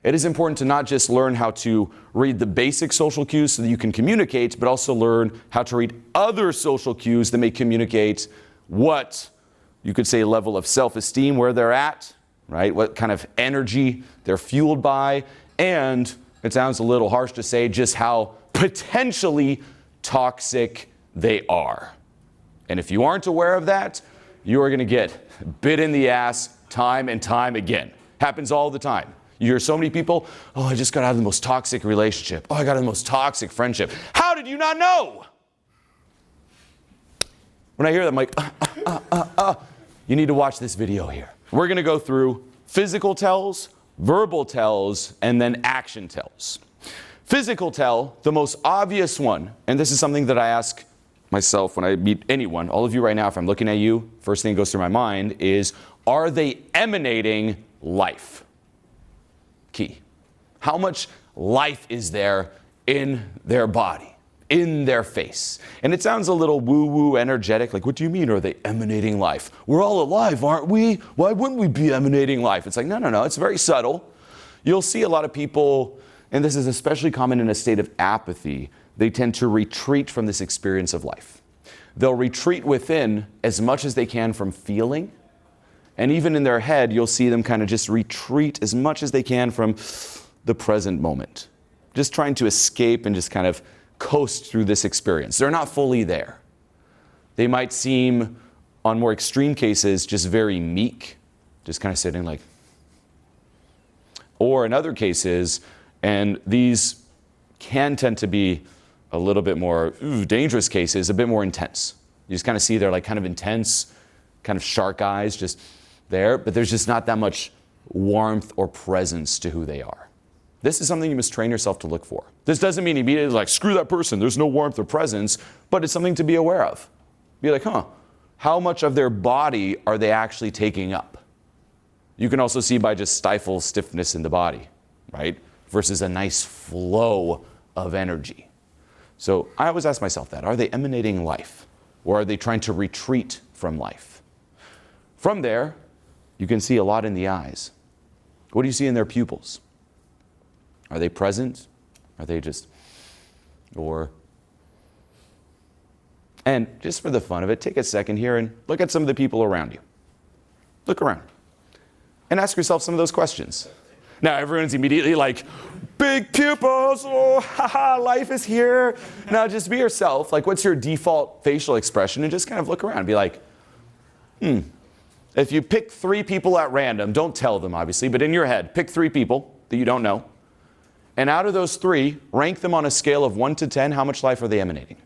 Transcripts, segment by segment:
It is important to not just learn how to read the basic social cues so that you can communicate, but also learn how to read other social cues that may communicate what you could say level of self-esteem where they're at, right? What kind of energy they're fueled by, and it sounds a little harsh to say just how potentially toxic they are. And if you aren't aware of that, you are going to get bit in the ass time and time again. Happens all the time. You hear so many people, oh, I just got out of the most toxic relationship. Oh, I got out of the most toxic friendship. How did you not know? When I hear that, I'm like, you need to watch this video here. We're going to go through physical tells, verbal tells, and then action tells. Physical tell, the most obvious one, and this is something that I ask myself when I meet anyone, all of you right now, if I'm looking at you, first thing that goes through my mind is, are they emanating life? Key. How much life is there in their body, in their face? And it sounds a little woo-woo energetic, like, what do you mean, are they emanating life? We're all alive, aren't we? Why wouldn't we be emanating life? It's like, no, it's very subtle. You'll see a lot of people, and this is especially common in a state of apathy, they tend to retreat from this experience of life. They'll retreat within as much as they can from feeling, and even in their head, you'll see them kind of just retreat as much as they can from the present moment. Just trying to escape and just kind of coast through this experience. They're not fully there. They might seem, on more extreme cases, just very meek, just kind of sitting like. Or in other cases, and these can tend to be a little bit more dangerous cases, a bit more intense. You just kind of see they're like kind of intense, kind of shark eyes just there, but there's just not that much warmth or presence to who they are. This is something you must train yourself to look for. This doesn't mean immediately like, screw that person, there's no warmth or presence, but it's something to be aware of. Be like, how much of their body are they actually taking up? You can also see by just stifle stiffness in the body, right? Versus a nice flow of energy. So I always ask myself that, are they emanating life? Or are they trying to retreat from life? From there, you can see a lot in the eyes. What do you see in their pupils? Are they present? Are they just, and just for the fun of it, take a second here and look at some of the people around you. Look around and ask yourself some of those questions. Now everyone's immediately like, big pupils, life is here. Now just be yourself, like what's your default facial expression, and just kind of look around and be like, If you pick 3 people at random, don't tell them obviously, but in your head, pick 3 people that you don't know. And out of those 3, rank them on a scale of 1 to 10, how much life are they emanating?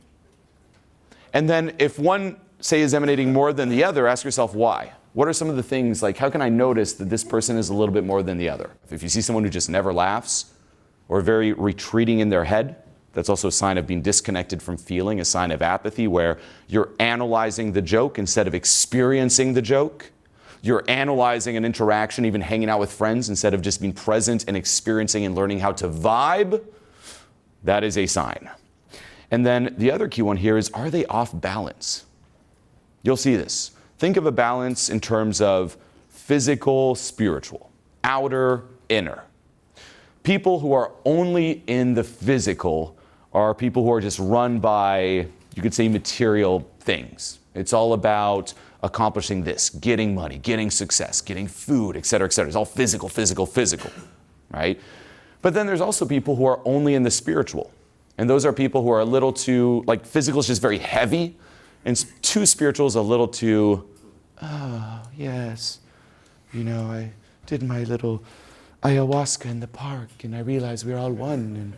And then if one, say, is emanating more than the other, ask yourself why. What are some of the things, like how can I notice that this person is a little bit more than the other? If you see someone who just never laughs or very retreating in their head, that's also a sign of being disconnected from feeling, a sign of apathy where you're analyzing the joke instead of experiencing the joke. You're analyzing an interaction, even hanging out with friends, instead of just being present and experiencing and learning how to vibe. That is a sign. And then the other key one here is, are they off balance? You'll see this. Think of a balance in terms of physical, spiritual, outer, inner. People who are only in the physical are people who are just run by, you could say, material things. It's all about accomplishing this, getting money, getting success, getting food, et cetera, et cetera. It's all physical, physical, physical, right? But then there's also people who are only in the spiritual. And those are people who are a little too, like physical is just very heavy, and too spiritual is a little too, oh, yes, you know, I did my little ayahuasca in the park, and I realized we're all one, and,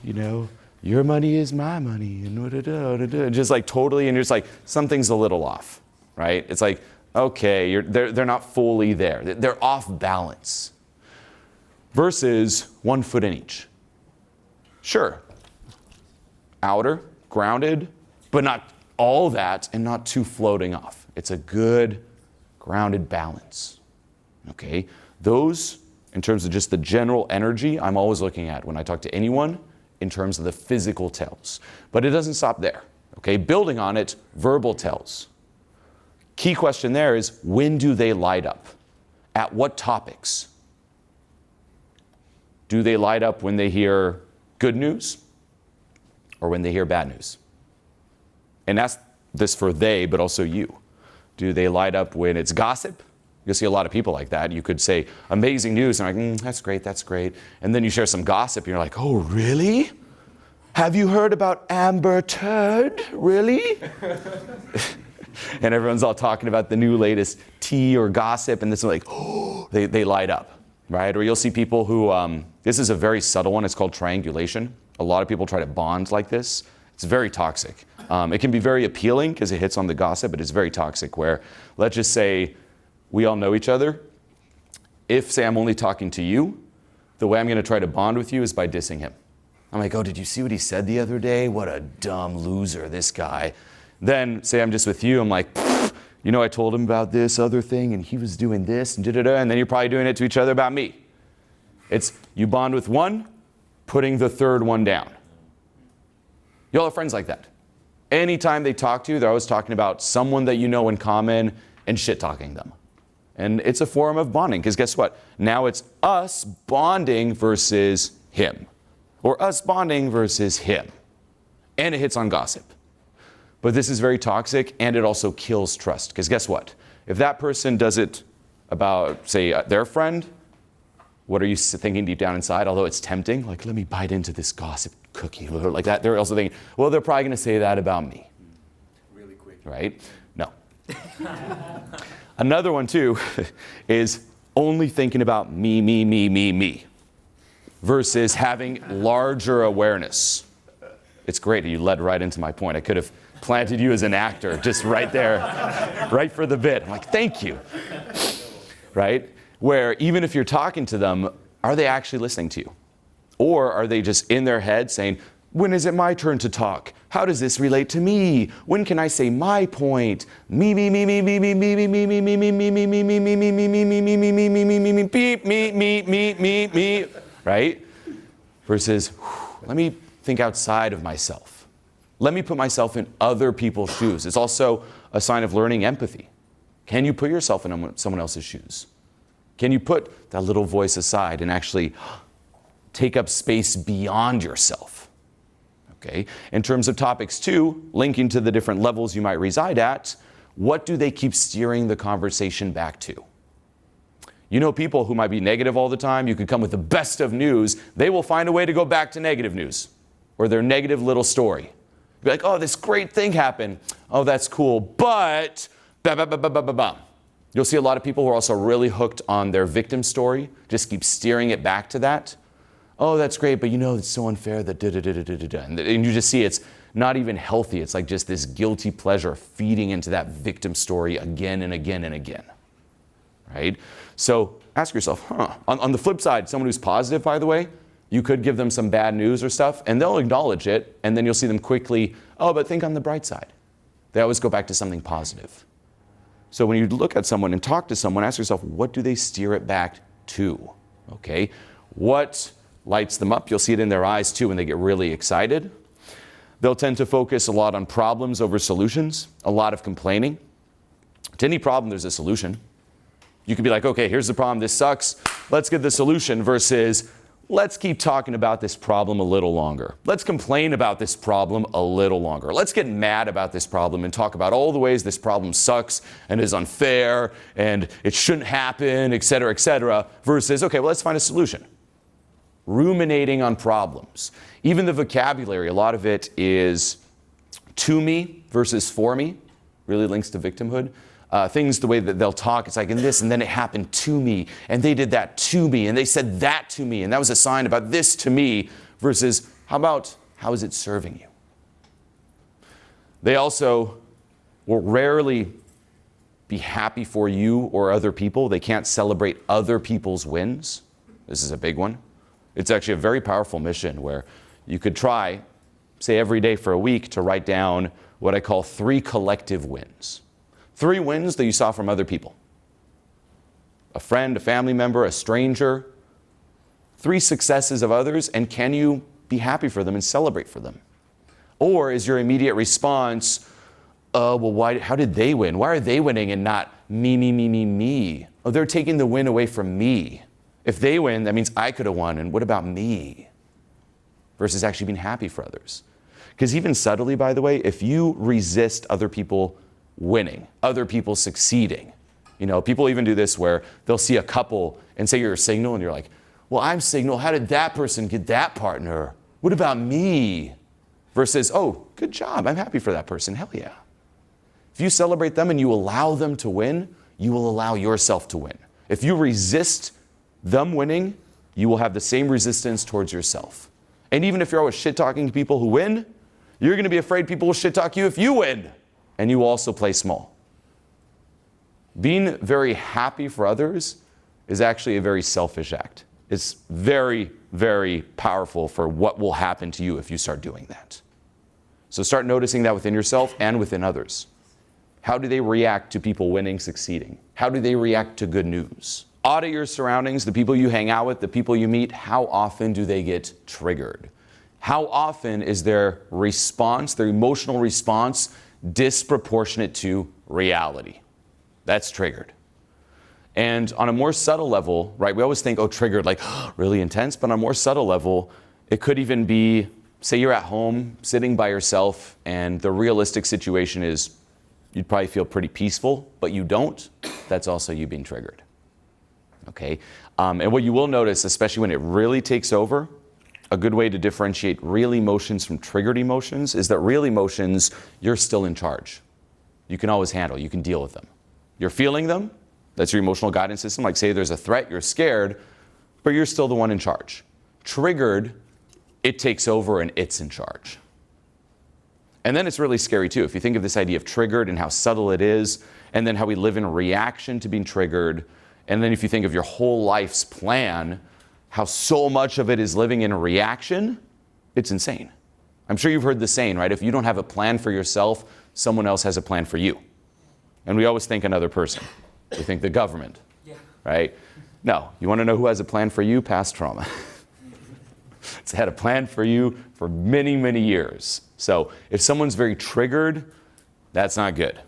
you know, your money is my money, and just like totally, and you're just like, something's a little off, right? It's like, okay, they're not fully there. They're off balance. Versus 1 foot in each. Sure, outer, grounded, but not all that and not too floating off. It's a good grounded balance, okay? Those, in terms of just the general energy, I'm always looking at when I talk to anyone in terms of the physical tells. But it doesn't stop there, okay? Building on it, verbal tells. Key question there is, when do they light up? At what topics? Do they light up when they hear good news or when they hear bad news? And that's this for they, but also you. Do they light up when it's gossip? You'll see a lot of people like that. You could say amazing news, and they're like, that's great, that's great. And then you share some gossip, and you're like, oh, really? Have you heard about Amber Turd? Really? And everyone's all talking about the new latest tea or gossip, and this is like, oh, they light up, right? Or you'll see people who, this is a very subtle one, it's called triangulation. A lot of people try to bond like this. It's very toxic. It can be very appealing because it hits on the gossip, but it's very toxic where, let's just say, we all know each other. If, say, I'm only talking to you, the way I'm going to try to bond with you is by dissing him. I'm like, oh, did you see what he said the other day? What a dumb loser, this guy. Then, say I'm just with you, I'm like, you know, I told him about this other thing, and he was doing this, and da-da-da, and then you're probably doing it to each other about me. It's you bond with one, putting the third one down. You all have friends like that. Anytime they talk to you, they're always talking about someone that you know in common and shit-talking them. And it's a form of bonding, because guess what? Now it's us bonding versus him. Or us bonding versus him. And it hits on gossip. But this is very toxic, and it also kills trust. Because guess what? If that person does it about, say, their friend, what are you thinking deep down inside? Although it's tempting, like, let me bite into this gossip cookie, like that. They're also thinking, well, they're probably going to say that about me. Really quick. Right? No. Another one, too, is only thinking about me, versus having larger awareness. It's great. You led right into my point. I could have planted you as an actor just right there, right for the bit. I'm like, thank you. Right? Where even if you're talking to them, are they actually listening to you? Or are they just in their head saying, when is it my turn to talk? How does this relate to me? When can I say my point? Me, beep, me, right? Versus, let me think outside of myself. Let me put myself in other people's shoes. It's also a sign of learning empathy. Can you put yourself in someone else's shoes? Can you put that little voice aside and actually take up space beyond yourself? Okay. In terms of topics 2, linking to the different levels you might reside at, what do they keep steering the conversation back to? You know people who might be negative all the time. You could come with the best of news. They will find a way to go back to negative news or their negative little story. Be like, oh, this great thing happened. Oh, that's cool. But, you'll see a lot of people who are also really hooked on their victim story, just keep steering it back to that. Oh, that's great, but you know, it's so unfair that da-da-da-da-da-da. And you just see it's not even healthy. It's like just this guilty pleasure feeding into that victim story again and again and again, right? So ask yourself, on the flip side, someone who's positive, by the way, you could give them some bad news or stuff, and they'll acknowledge it, and then you'll see them quickly, oh, but think on the bright side. They always go back to something positive. So when you look at someone and talk to someone, ask yourself, what do they steer it back to? Okay? What lights them up? You'll see it in their eyes too when they get really excited. They'll tend to focus a lot on problems over solutions, a lot of complaining. To any problem, there's a solution. You could be like, okay, here's the problem, this sucks, let's get the solution, versus let's keep talking about this problem a little longer. Let's complain about this problem a little longer. Let's get mad about this problem and talk about all the ways this problem sucks and is unfair and it shouldn't happen, etc., versus, okay, well, let's find a solution. Ruminating on problems. Even the vocabulary, a lot of it is to me versus for me, really links to victimhood. Things, the way that they'll talk, it's like, and this, and then it happened to me, and they did that to me, and they said that to me, and that was a sign about this to me, versus, how is it serving you? They also will rarely be happy for you or other people. They can't celebrate other people's wins. This is a big one. It's actually a very powerful mission where you could try, say every day for a week, to write down what I call 3 collective wins. 3 wins that you saw from other people. A friend, a family member, a stranger. 3 successes of others, and can you be happy for them and celebrate for them? Or is your immediate response, well, how did they win? Why are they winning and not me? Oh, they're taking the win away from me. If they win, that means I could have won, and what about me? Versus actually being happy for others. Because even subtly, by the way, if you resist other people winning, other people succeeding, people even do this where they'll see a couple and say you're a signal, and you're like, well, I'm signal. How did that person get that partner? What about me? Versus, oh, good job. I'm happy for that person. Hell yeah. If you celebrate them and you allow them to win, you will allow yourself to win. If you resist them winning, you will have the same resistance towards yourself. And even if you're always shit-talking to people who win, you're going to be afraid people will shit-talk you if you win. And you will also play small. Being very happy for others is actually a very selfish act. It's very, very powerful for what will happen to you if you start doing that. So start noticing that within yourself and within others. How do they react to people winning, succeeding? How do they react to good news? Audit your surroundings, the people you hang out with, the people you meet. How often do they get triggered? How often is their response, their emotional response, disproportionate to reality? That's triggered. And on a more subtle level, right, we always think, oh, triggered, like really intense, but on a more subtle level, it could even be, say you're at home, sitting by yourself, and the realistic situation is you'd probably feel pretty peaceful, but you don't. That's also you being triggered. Okay? And what you will notice, especially when it really takes over, a good way to differentiate real emotions from triggered emotions is that real emotions, you're still in charge. You can always handle, you can deal with them. You're feeling them, that's your emotional guidance system. Like say there's a threat, you're scared, but you're still the one in charge. Triggered, it takes over and it's in charge. And then it's really scary too. If you think of this idea of triggered and how subtle it is, and then how we live in reaction to being triggered, and then if you think of your whole life's plan, how so much of it is living in a reaction, it's insane. I'm sure you've heard the saying, right? If you don't have a plan for yourself, someone else has a plan for you. And we always think another person. We think the government, right? No, you want to know who has a plan for you? Past trauma. It's had a plan for you for many, many years. So if someone's very triggered, that's not good.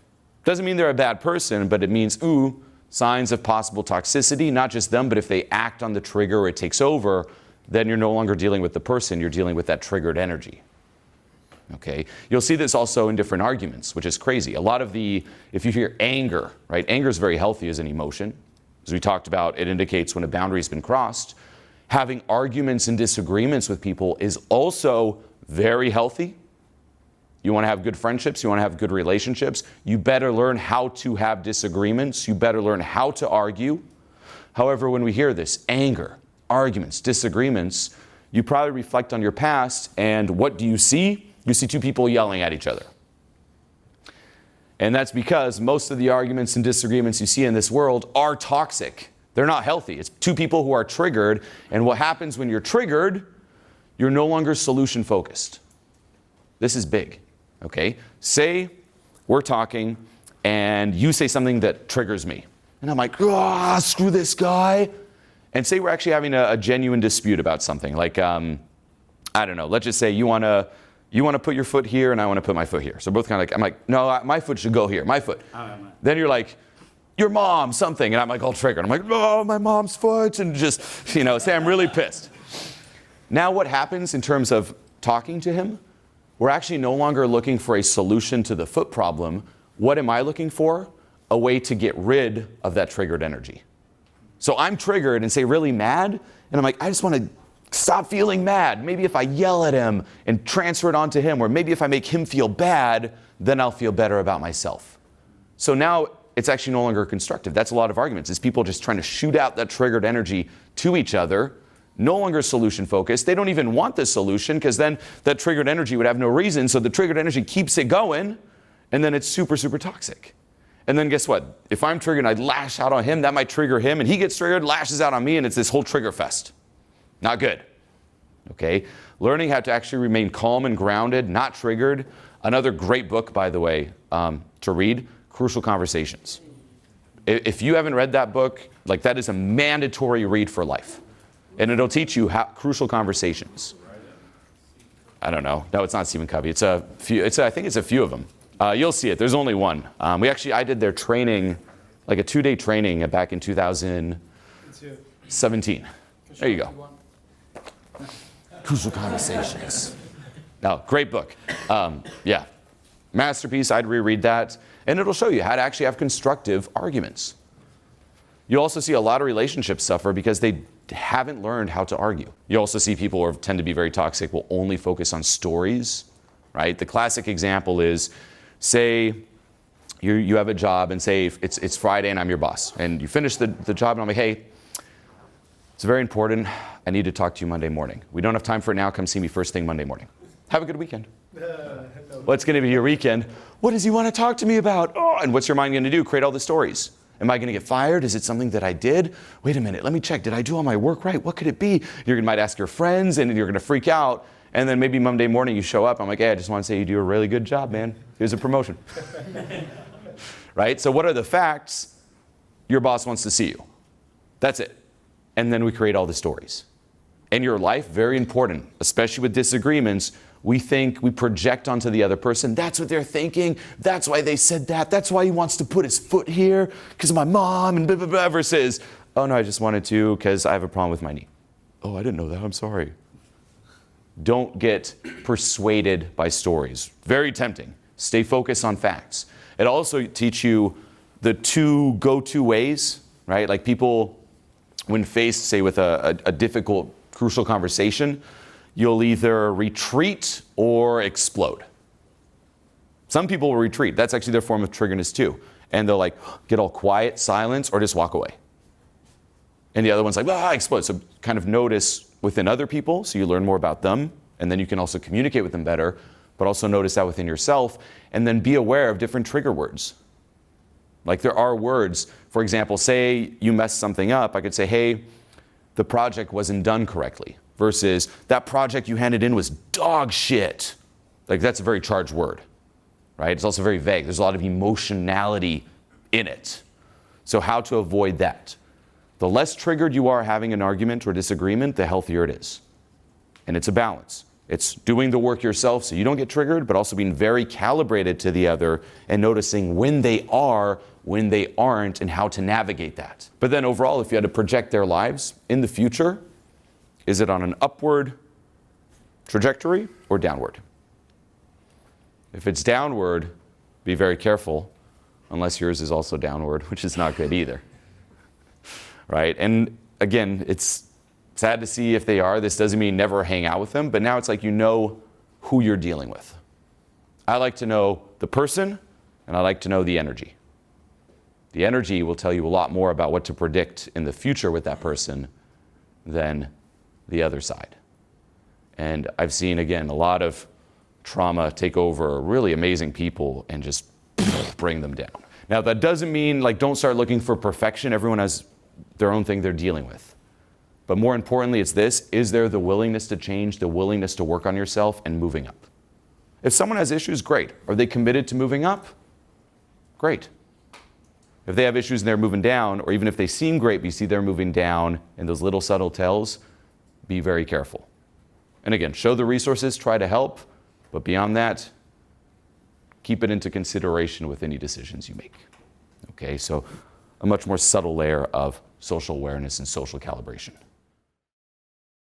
Doesn't mean they're a bad person, but it means, ooh, signs of possible toxicity, not just them, but if they act on the trigger or it takes over, then you're no longer dealing with the person, you're dealing with that triggered energy. Okay? You'll see this also in different arguments, which is crazy. A lot of if you hear anger, right? Anger is very healthy as an emotion. As we talked about, it indicates when a boundary has been crossed. Having arguments and disagreements with people is also very healthy. You want to have good friendships, you want to have good relationships, you better learn how to have disagreements, you better learn how to argue. However, when we hear this, anger, arguments, disagreements, you probably reflect on your past, and what do you see? You see two people yelling at each other. And that's because most of the arguments and disagreements you see in this world are toxic. They're not healthy. It's two people who are triggered, and what happens when you're triggered, you're no longer solution focused. This is big. Okay, say we're talking and you say something that triggers me. And I'm like, screw this guy. And say we're actually having a genuine dispute about something. Like, I don't know, let's just say you want to put your foot here and I want to put my foot here. So we're both kind of like, I'm like, no, my foot should go here, my foot. Then you're like, your mom, something. And I'm like all triggered. I'm like, oh, my mom's foot. And just, say I'm really pissed. Now what happens in terms of talking to him? We're actually no longer looking for a solution to the foot problem. What am I looking for? A way to get rid of that triggered energy. So I'm triggered and say really mad, and I'm like, I just want to stop feeling mad. Maybe if I yell at him and transfer it onto him, or maybe if I make him feel bad, then I'll feel better about myself. So now it's actually no longer constructive. That's a lot of arguments. It's people just trying to shoot out that triggered energy to each other. No longer solution focused. They don't even want the solution because then that triggered energy would have no reason. So the triggered energy keeps it going and then it's super, super toxic. And then guess what? If I'm triggered and I lash out on him, that might trigger him and he gets triggered, lashes out on me, and it's this whole trigger fest. Not good. Okay? Learning how to actually remain calm and grounded, not triggered. Another great book, by the way, to read, Crucial Conversations. If you haven't read that book, like that is a mandatory read for life. And it'll teach you crucial conversations. I don't know. No, it's not Stephen Covey. It's a few. I think it's a few of them. You'll see it. There's only one. I did their training, like a 2-day training back in 2000. 17. There you go. Crucial Conversations. No, great book. Yeah. Masterpiece, I'd reread that. And it'll show you how to actually have constructive arguments. You also see a lot of relationships suffer because they haven't learned how to argue. You also see people who tend to be very toxic will only focus on stories, right? The classic example is, say you have a job and say it's Friday and I'm your boss. And you finish the job and I'm like, hey, it's very important. I need to talk to you Monday morning. We don't have time for it now. Come see me first thing Monday morning. Have a good weekend. What's going to be your weekend? What does he want to talk to me about? Oh, and what's your mind going to do? Create all the stories. Am I going to get fired? Is it something that I did? Wait a minute, let me check. Did I do all my work right? What could it be? You might ask your friends and you're going to freak out. And then maybe Monday morning you show up. I'm like, hey, I just want to say you do a really good job, man. Here's a promotion. Right? So what are the facts? Your boss wants to see you. That's it. And then we create all the stories. In your life, very important, especially with disagreements, we project onto the other person. That's what they're thinking. That's why they said that. That's why he wants to put his foot here because of my mom and blah, blah, blah, versus, oh no, I just wanted to because I have a problem with my knee. Oh, I didn't know that. I'm sorry. Don't get persuaded by stories. Very tempting. Stay focused on facts. It also teaches you the two go-to ways, right? Like people, when faced, say, with a difficult, crucial conversation, you'll either retreat or explode. Some people will retreat. That's actually their form of triggerness too. And they'll like get all quiet, silence, or just walk away. And the other one's like, explode. So kind of notice within other people, so you learn more about them, and then you can also communicate with them better, but also notice that within yourself, and then be aware of different trigger words. Like there are words, for example, say you mess something up, I could say, hey, the project wasn't done correctly. Versus that project you handed in was dog shit. Like that's a very charged word, right? It's also very vague. There's a lot of emotionality in it. So how to avoid that? The less triggered you are having an argument or disagreement, the healthier it is. And it's a balance. It's doing the work yourself so you don't get triggered, but also being very calibrated to the other and noticing when they are, when they aren't, and how to navigate that. But then overall, if you had to project their lives in the future, is it on an upward trajectory or downward? If it's downward, be very careful, unless yours is also downward, which is not good either. Right? And again, it's sad to see if they are. This doesn't mean never hang out with them, but now it's like you know who you're dealing with. I like to know the person, and I like to know the energy. The energy will tell you a lot more about what to predict in the future with that person than the other side. And I've seen, again, a lot of trauma take over really amazing people and just bring them down. Now, that doesn't mean, like, don't start looking for perfection. Everyone has their own thing they're dealing with. But more importantly, it's this: is there the willingness to change, the willingness to work on yourself and moving up? If someone has issues, great. Are they committed to moving up? Great. If they have issues and they're moving down, or even if they seem great but you see they're moving down and those little subtle tells, be very careful. And again, show the resources, try to help, but beyond that, keep it into consideration with any decisions you make. Okay, so a much more subtle layer of social awareness and social calibration.